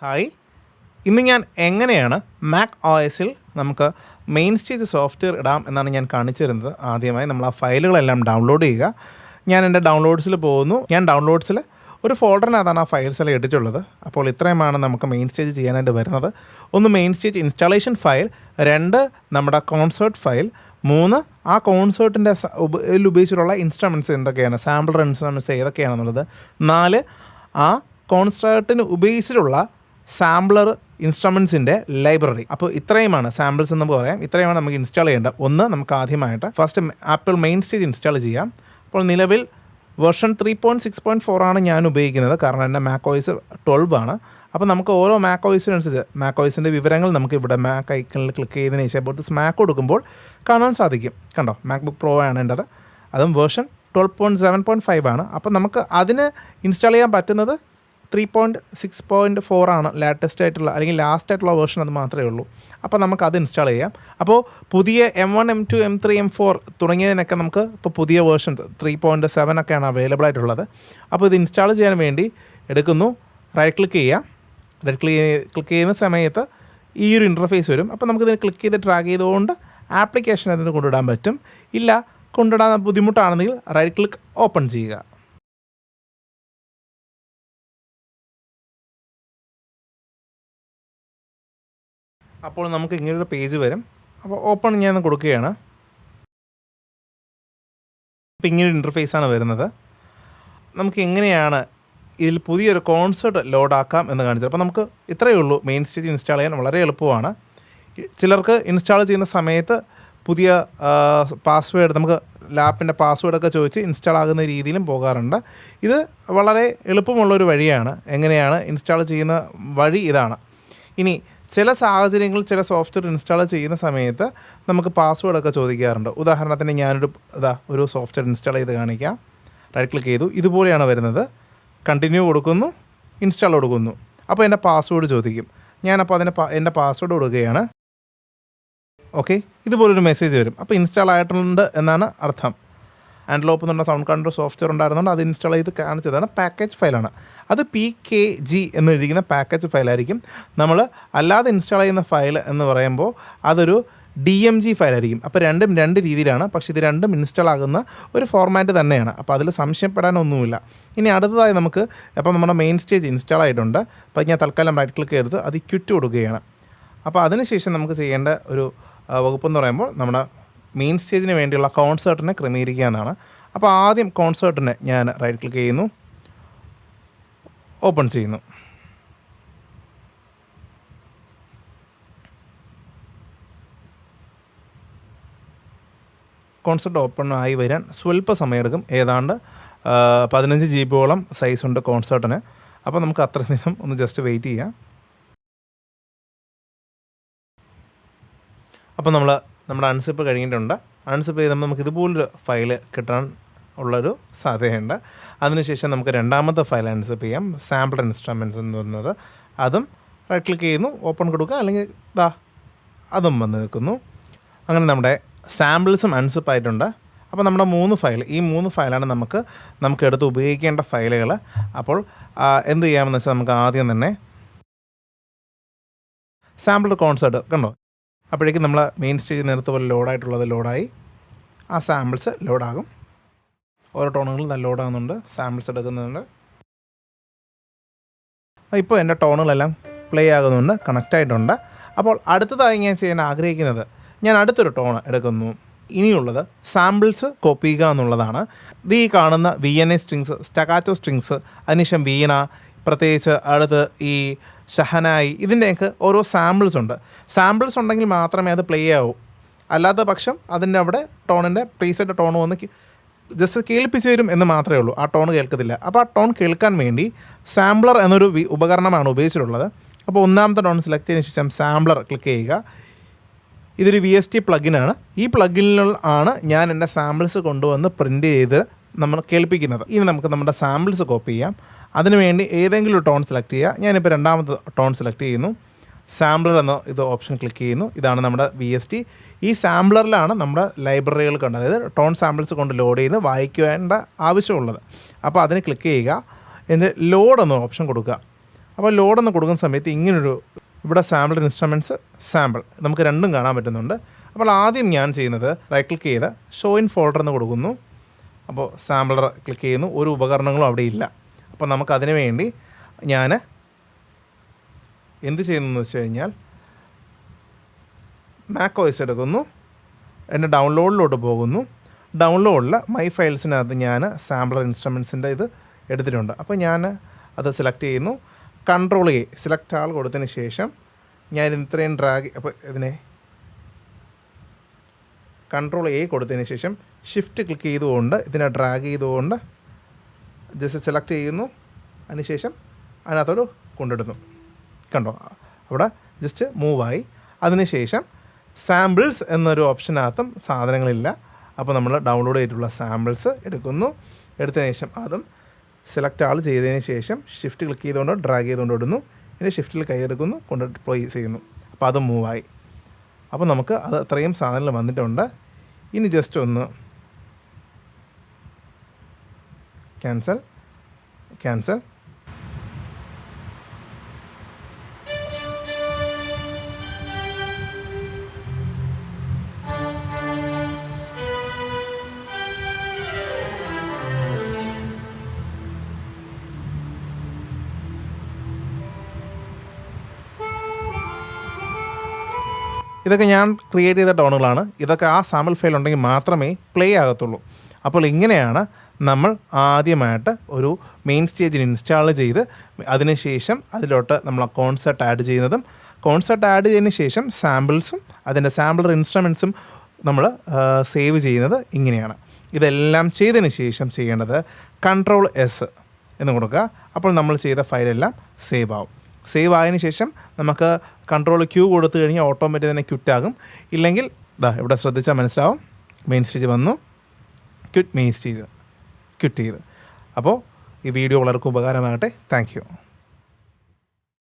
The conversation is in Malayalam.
ഹായ്, ഇന്ന് ഞാൻ എങ്ങനെയാണ് മാക് ഒ എസിൽ നമുക്ക് മെയിൻ സ്റ്റേജ് സോഫ്റ്റ്വെയർ ഇടാം എന്നാണ് ഞാൻ കാണിച്ചു തരുന്നത്. ആദ്യമായി നമ്മൾ ആ ഫയലുകളെല്ലാം ഡൗൺലോഡ് ചെയ്യുക. ഞാൻ എൻ്റെ ഡൗൺലോഡ്സിൽ പോകുന്നു. ഞാൻ ഡൗൺലോഡ്സിൽ ഒരു ഫോൾഡറിനകത്താണ് ആ ഫയൽസ് എല്ലാം ഇട്ടിട്ടുള്ളത്. അപ്പോൾ ഇത്രയുമാണ് നമുക്ക് മെയിൻ സ്റ്റേജ് ചെയ്യാനായിട്ട് വരുന്നത്. ഒന്ന് മെയിൻ സ്റ്റേജ് ഇൻസ്റ്റാളേഷൻ ഫയൽ, 2 നമ്മുടെ കോൺസേർട്ട് ഫയൽ, 3 ആ കോൺസേർട്ടിൻ്റെ ഉപയോഗിച്ചിട്ടുള്ള ഇൻസ്ട്രുമെൻറ്റ്സ് എന്തൊക്കെയാണ്, സാമ്പിളർ ഇൻസ്ട്രുമെൻറ്റ്സ് ഏതൊക്കെയാണെന്നുള്ളത്, 4 ആ കോൺസേർട്ടിന് ഉപയോഗിച്ചിട്ടുള്ള സാമ്പിളർ ഇൻസ്ട്രുമെൻറ്റ്സിൻ്റെ ലൈബ്രറി. അപ്പോൾ ഇത്രയുമാണ് സാമ്പിൾസ് എന്ന് പറയാം. ഇത്രയുമാണ് നമുക്ക് ഇൻസ്റ്റാൾ ചെയ്യേണ്ടത്. ഒന്ന് നമുക്ക് ആദ്യമായിട്ട് first apple main stage install ചെയ്യാം. അപ്പോൾ നിലവിൽ വേർഷൻ 3.6.4 ആണ് ഞാൻ ഉപയോഗിക്കുന്നത്, കാരണം എൻ്റെ മാക് ഒ എസ് 12 ആണ്. അപ്പോൾ നമുക്ക് ഓരോ മാക് ഒ എസിനനുസരിച്ച് മാക് ഒ എസിൻ്റെ വിവരങ്ങൾ നമുക്ക് ഇവിടെ മാക് ഐക്കണിൽ ക്ലിക്ക് ചെയ്തതിന് ശേഷം ഇപ്പോൾ സ്മാക്ക് കൊടുക്കുമ്പോൾ കാണാൻ സാധിക്കും. കണ്ടോ, മാക്ബുക്ക് പ്രോ ആണ് എൻ്റെത്, അതും വേർഷൻ 12.7.5 ആണ്. അപ്പോൾ നമുക്ക് അതിന് ഇൻസ്റ്റാൾ ചെയ്യാൻ പറ്റുന്നത് 3.6.4 ആണ് ലേറ്റസ്റ്റ് ആയിട്ടുള്ള, അല്ലെങ്കിൽ ലാസ്റ്റ് ആയിട്ടുള്ള വേർഷൻ അത് മാത്രമേ ഉള്ളൂ. അപ്പോൾ നമുക്ക് അത് ഇൻസ്റ്റാൾ ചെയ്യാം. അപ്പോൾ പുതിയ M1, M2, M3, M4 തുടങ്ങിയതിനൊക്കെ നമുക്ക് ഇപ്പോൾ പുതിയ വേർഷൻ 3.7 ഒക്കെയാണ് അവൈലബിൾ ആയിട്ടുള്ളത്. അപ്പോൾ ഇത് ഇൻസ്റ്റാൾ ചെയ്യാൻ വേണ്ടി എടുക്കുന്നു, റൈറ്റ് ക്ലിക്ക് ചെയ്യുക. റൈറ്റ് ക്ലിക്ക് ചെയ്യുന്ന സമയത്ത് ഈ ഒരു ഇൻ്റർഫേസ് വരും. അപ്പോൾ നമുക്കിതിന് ക്ലിക്ക് ചെയ്ത് ഡ്രാഗ് ചെയ്തുകൊണ്ട് ആപ്ലിക്കേഷൻ അതിന് കൊണ്ടിടാൻ പറ്റും. ഇല്ല, കൊണ്ടിടാൻ ബുദ്ധിമുട്ടാണെന്നെങ്കിൽ റൈറ്റ് ക്ലിക്ക് ഓപ്പൺ ചെയ്യുക. അപ്പോൾ നമുക്ക് ഇങ്ങനൊരു പേജ് വരും. അപ്പോൾ ഓപ്പൺ ഞാൻ കൊടുക്കുകയാണ്. അപ്പോൾ ഇങ്ങനൊരു ഇൻ്റർഫേസാണ് വരുന്നത്. നമുക്ക് എങ്ങനെയാണ് ഇതിൽ പുതിയൊരു കോൺസെർട്ട് ലോഡാക്കാം എന്ന് കാണിച്ചത്. അപ്പോൾ നമുക്ക് ഇത്രയേ ഉള്ളൂ. മെയിൻ സ്റ്റേജ് ഇൻസ്റ്റാൾ ചെയ്യാൻ വളരെ എളുപ്പമാണ്. ചിലർക്ക് ഇൻസ്റ്റാൾ ചെയ്യുന്ന സമയത്ത് പുതിയ പാസ്വേഡ്, നമുക്ക് ലാപ്പിൻ്റെ പാസ്വേഡൊക്കെ ചോദിച്ച് ഇൻസ്റ്റാൾ ആകുന്ന രീതിയിലും പോകാറുണ്ട്. ഇത് വളരെ എളുപ്പമുള്ളൊരു വഴിയാണ്. എങ്ങനെയാണ് ഇൻസ്റ്റാൾ ചെയ്യുന്ന വഴി ഇതാണ്. ഇനി ചില സാഹചര്യങ്ങളിൽ ചില സോഫ്റ്റ്വെയർ ഇൻസ്റ്റാൾ ചെയ്യുന്ന സമയത്ത് നമുക്ക് പാസ്വേഡൊക്കെ ചോദിക്കാറുണ്ട്. ഉദാഹരണത്തിന് ഒരു സോഫ്റ്റ്വെയർ ഇൻസ്റ്റാൾ ചെയ്ത് കാണിക്കാം. റൈറ്റ് ക്ലിക്ക് ചെയ്തു, ഇതുപോലെയാണ് വരുന്നത്. കണ്ടിന്യൂ കൊടുക്കുന്നു, ഇൻസ്റ്റാൾ കൊടുക്കുന്നു. അപ്പോൾ എൻ്റെ പാസ്വേഡ് ചോദിക്കും. ഞാനപ്പോൾ എൻ്റെ പാസ്വേഡ് കൊടുക്കുകയാണ്. ഓക്കെ, ഇതുപോലൊരു മെസ്സേജ് വരും. അപ്പോൾ ഇൻസ്റ്റാൾ ആയിട്ടുണ്ട് എന്നാണ് അർത്ഥം. ആൻഡ്ലോപ്പ് എന്നുള്ള സൗണ്ട് കൺട്രോൾ സോഫ്റ്റ്വെയർ ഉണ്ടായിരുന്നുകൊണ്ട് അത് ഇൻസ്റ്റാൾ ചെയ്ത് കാണിച്ചതാണ്. പാക്കേജ് ഫയലാണ് അത്. PKG എന്ന് എഴുതിക്കുന്ന പാക്കേജ് ഫയലായിരിക്കും. നമ്മൾ അല്ലാതെ ഇൻസ്റ്റാൾ ചെയ്യുന്ന ഫയൽ എന്ന് പറയുമ്പോൾ അതൊരു DMG ഫയലായിരിക്കും. അപ്പോൾ രണ്ടും രണ്ട് രീതിയിലാണ്, പക്ഷേ ഇത് രണ്ടും ഇൻസ്റ്റാൾ ആകുന്ന ഒരു ഫോർമാറ്റ് തന്നെയാണ്. അപ്പോൾ അതിൽ സംശയപ്പെടാനൊന്നുമില്ല. ഇനി അടുത്തതായി നമുക്ക്, അപ്പോൾ നമ്മുടെ മെയിൻ സ്റ്റേജ് ഇൻസ്റ്റാൾ ആയിട്ടുണ്ട്. അപ്പോൾ ഞാൻ തൽക്കാലം റൈറ്റ് ക്ലിക്ക് ചെയ്ത് അത് ക്വിറ്റ് കൊടുക്കുകയാണ്. അപ്പോൾ അതിനുശേഷം നമുക്ക് ചെയ്യേണ്ട ഒരു വകുപ്പെന്ന് പറയുമ്പോൾ നമ്മുടെ മെയിൻ സ്റ്റേജിന് വേണ്ടിയുള്ള കോൺസേർട്ടിനെ ക്രമീകരിക്കുക എന്നാണ്. അപ്പോൾ ആദ്യം കോൺസേർട്ടിനെ ഞാൻ റൈറ്റ് ക്ലിക്ക് ചെയ്യുന്നു, ഓപ്പൺ ചെയ്യുന്നു. കോൺസെർട്ട് ഓപ്പൺ ആയി വരാൻ സ്വല്പ സമയമെടുക്കും. ഏതാണ്ട് 15 GB സൈസ് ഉണ്ട് കോൺസെർട്ടിന്. അപ്പോൾ നമുക്ക് അത്ര നേരം ഒന്ന് ജസ്റ്റ് വെയിറ്റ് ചെയ്യാം. അപ്പോൾ നമ്മുടെ അൺസിപ്പ് കഴിഞ്ഞിട്ടുണ്ട്. അൺസിപ്പ് ചെയ്ത് നമുക്ക് ഇതുപോലൊരു ഫയൽ കിട്ടാൻ ഉള്ളൊരു സാധ്യതയുണ്ട്. അതിനുശേഷം നമുക്ക് രണ്ടാമത്തെ ഫയൽ അൺസിപ്പ് ചെയ്യാം, സാമ്പിൾ ഇൻസ്ട്രുമെൻറ്റ്സ് എന്ന് പറയുന്നത്. അതും റൈറ്റ് ക്ലിക്ക് ചെയ്യുന്നു, ഓപ്പൺ കൊടുക്കുക, അല്ലെങ്കിൽ അതും വന്ന് നിൽക്കുന്നു. അങ്ങനെ നമ്മുടെ സാമ്പിൾസും അൺസിപ്പ് ആയിട്ടുണ്ട്. അപ്പോൾ നമ്മുടെ 3 ഫയൽ, ഈ 3 ഫയലാണ് നമുക്ക് എടുത്ത് ഉപയോഗിക്കേണ്ട ഫയലുകൾ. അപ്പോൾ എന്ത് ചെയ്യാമെന്ന് വെച്ചാൽ നമുക്ക് ആദ്യം തന്നെ സാമ്പിൾ കോൺസെർട്ട് കണ്ടോ, അപ്പോഴേക്കും നമ്മൾ മെയിൻ സ്റ്റേജ് നേരത്തെ പോലെ ലോഡായിട്ടുള്ളത് ലോഡായി. ആ സാമ്പിൾസ് ലോഡാകും. ഓരോ ടോണുകളും നല്ല ലോഡാകുന്നുണ്ട്, സാമ്പിൾസ് എടുക്കുന്നുണ്ട്. ഇപ്പോൾ എൻ്റെ ടോണുകളെല്ലാം പ്ലേ ആകുന്നുണ്ട്, കണക്റ്റ് ആയിട്ടുണ്ട്. അപ്പോൾ അടുത്തതായി ഞാൻ ചെയ്യാൻ ആഗ്രഹിക്കുന്നത്, ഞാൻ അടുത്തൊരു ടോൺ എടുക്കുന്നു. ഇനിയുള്ളത് സാമ്പിൾസ് കോപ്പി ചെയ്യുക എന്നുള്ളതാണ്. ഇത് ഈ കാണുന്ന VNA സ്ട്രിങ്സ്, സ്റ്റക്കാറ്റോ സ്ട്രിങ്സ്, അതിനുശേഷം വീണ, പ്രത്യേകിച്ച് അടുത്ത് ഈ ഷഹനായി, ഇതിൻ്റെയൊക്കെ ഓരോ സാമ്പിൾസ് ഉണ്ട്. സാമ്പിൾസ് ഉണ്ടെങ്കിൽ മാത്രമേ അത് പ്ലേ ആവൂ. അല്ലാത്ത പക്ഷം അതിൻ്റെ അവിടെ ടോണിൻ്റെ പ്രീസെറ്റ് ടോൺ വന്ന് ജസ്റ്റ് കേൾപ്പിച്ച് വരും എന്ന് മാത്രമേ ഉള്ളൂ, ആ ടോൺ കേൾക്കത്തില്ല. അപ്പോൾ ആ ടോൺ കേൾക്കാൻ വേണ്ടി സാമ്പിളർ എന്നൊരു ഉപകരണമാണ് ഉപയോഗിച്ചിട്ടുള്ളത്. അപ്പോൾ ഒന്നാമത്തെ ടോൺ സെലക്ട് ചെയ്തതിന് ശേഷം സാമ്പിളർ ക്ലിക്ക് ചെയ്യുക. ഇതൊരു VST പ്ലഗിനാണ്. ഈ പ്ലഗിനിലാണ് ഞാൻ എൻ്റെ സാമ്പിൾസ് കൊണ്ടുവന്ന് പ്രിൻ്റ് ചെയ്ത് നമ്മൾ കേൾപ്പിക്കുന്നത്. ഇനി നമുക്ക് നമ്മുടെ സാമ്പിൾസ് കോപ്പി ചെയ്യാം. അതിനുവേണ്ടി ഏതെങ്കിലും ഒരു ടോൺ സെലക്ട് ചെയ്യുക. ഞാനിപ്പോൾ രണ്ടാമത്തെ ടോൺ സെലക്ട് ചെയ്യുന്നു, സാമ്പിളർ എന്ന ഓപ്ഷൻ ക്ലിക്ക് ചെയ്യുന്നു. ഇതാണ് നമ്മുടെ VST. ഈ സാമ്പിളറിലാണ് നമ്മുടെ ലൈബ്രറികൾ കണ്ടത്, അതായത് ടോൺ സാമ്പിൾസ് കൊണ്ട് ലോഡ് ചെയ്ത് വായിക്കേണ്ട ആവശ്യമുള്ളത്. അപ്പോൾ അതിന് ക്ലിക്ക് ചെയ്യുക. എന്നിട്ട് ലോഡ് എന്ന ഓപ്ഷൻ കൊടുക്കുക. അപ്പോൾ ലോഡെന്ന് കൊടുക്കുന്ന സമയത്ത് ഇങ്ങനൊരു ഇവിടെ സാമ്പിൾ ഇൻസ്ട്രുമെൻറ്റ്സ് സാമ്പിൾ നമുക്ക് രണ്ടും കാണാൻ പറ്റുന്നുണ്ട്. അപ്പോൾ ആദ്യം ഞാൻ ചെയ്യുന്നത് റൈറ്റ് ക്ലിക്ക് ചെയ്ത് ഷോ ഇൻ ഫോൾഡർ എന്ന് കൊടുക്കുന്നു. അപ്പോൾ സാമ്പിളർ ക്ലിക്ക് ചെയ്യുന്നു. ഒരു ഉപകരണങ്ങളും അവിടെ ഇല്ല. അപ്പോൾ നമുക്കതിന് വേണ്ടി ഞാൻ എന്ത് ചെയ്യുന്നതെന്ന് വെച്ച് കഴിഞ്ഞാൽ മാക് OS എടുക്കുന്നു, എൻ്റെ ഡൗൺലോഡിലോട്ട് പോകുന്നു. ഡൗൺലോഡിൽ മൈ ഫയൽസിനകത്ത് ഞാൻ സാമ്പിളർ ഇൻസ്ട്രുമെൻറ്റ്സിൻ്റെ ഇത് എടുത്തിട്ടുണ്ട്. അപ്പോൾ ഞാൻ അത് സെലക്ട് ചെയ്യുന്നു. കൺട്രോൾ A സെലക്ട് ആൾ കൊടുത്തതിന് ശേഷം ഞാൻ ഇത്രയും ഡ്രാഗ്, അപ്പോൾ ഇതിനെ കൺട്രോൾ A കൊടുത്തതിന് ശേഷം ഷിഫ്റ്റ് ക്ലിക്ക് ചെയ്തുകൊണ്ട് ഇതിനെ ഡ്രാഗ് ചെയ്തുകൊണ്ട് ജസ്റ്റ് സെലക്ട് ചെയ്യുന്നു. അതിനുശേഷം അതിനകത്തോട് കൊണ്ടിടുന്നു. കണ്ടോ, അവിടെ ജസ്റ്റ് മൂവായി. അതിനുശേഷം സാമ്പിൾസ് എന്നൊരു ഓപ്ഷനകത്തും സാധനങ്ങളില്ല. അപ്പോൾ നമ്മൾ ഡൗൺലോഡ് ചെയ്തിട്ടുള്ള സാമ്പിൾസ് എടുക്കുന്നു. എടുത്തതിന് ശേഷം അതും സെലക്ട് ആൾ ചെയ്തതിന് ശേഷം ഷിഫ്റ്റ് ക്ലിക്ക് ചെയ്തുകൊണ്ട് ഡ്രാഗ് ചെയ്തുകൊണ്ട് ഇടുന്നു. ഇനി ഷിഫ്റ്റിൽ കൈയെടുക്കുന്നു, കൊണ്ട് പ്ലേസ് ചെയ്യുന്നു. അപ്പോൾ അത് മൂവായി. അപ്പോൾ നമുക്ക് അത് അത്രയും സാധനങ്ങൾ വന്നിട്ടുണ്ട്. ഇനി ജസ്റ്റ് ഒന്ന് ക്യാൻസൽ. ഇതൊക്കെ ഞാൻ ക്രിയേറ്റ് ചെയ്ത ടോണുകളാണ്. ഇതൊക്കെ ആ സാമ്പിൾ ഫയൽ ഉണ്ടെങ്കിൽ മാത്രമേ പ്ലേ ആകത്തുള്ളൂ. അപ്പോൾ ഇങ്ങനെയാണ് നമ്മൾ ആദ്യമായിട്ട് ഒരു മെയിൻ സ്റ്റേജിൽ ഇൻസ്റ്റാൾ ചെയ്ത് അതിനുശേഷം അതിലോട്ട് നമ്മൾ കോൺസെർട്ട് ആഡ് ചെയ്യുന്നതും, കോൺസെർട്ട് ആഡ് ചെയ്തതിന് ശേഷം സാമ്പിൾസും അതിൻ്റെ സാമ്പിളർ ഇൻസ്ട്രുമെൻറ്റ്സും നമ്മൾ സേവ് ചെയ്യുന്നത് ഇങ്ങനെയാണ്. ഇതെല്ലാം ചെയ്തതിന് ശേഷം ചെയ്യേണ്ടത് കൺട്രോൾ S എന്ന് കൊടുക്കുക. അപ്പോൾ നമ്മൾ ചെയ്ത ഫയലെല്ലാം സേവ് ആവും. സേവ് ആയതിനു ശേഷം നമുക്ക് കൺട്രോൾ Q കൊടുത്തു കഴിഞ്ഞാൽ ഓട്ടോമാറ്റിക് തന്നെ ക്വിറ്റാകും. ഇല്ലെങ്കിൽ ഇവിടെ ശ്രദ്ധിച്ചാൽ മനസ്സിലാവും, മെയിൻ സ്റ്റേജ് വന്നു, ക്വിറ്റ് മെയിൻ സ്റ്റേജ് ക്വിറ്റ് ചെയ്ത്. അപ്പോൾ ഈ വീഡിയോ വളരെ ഉപകാരമാകട്ടെ. Thank you.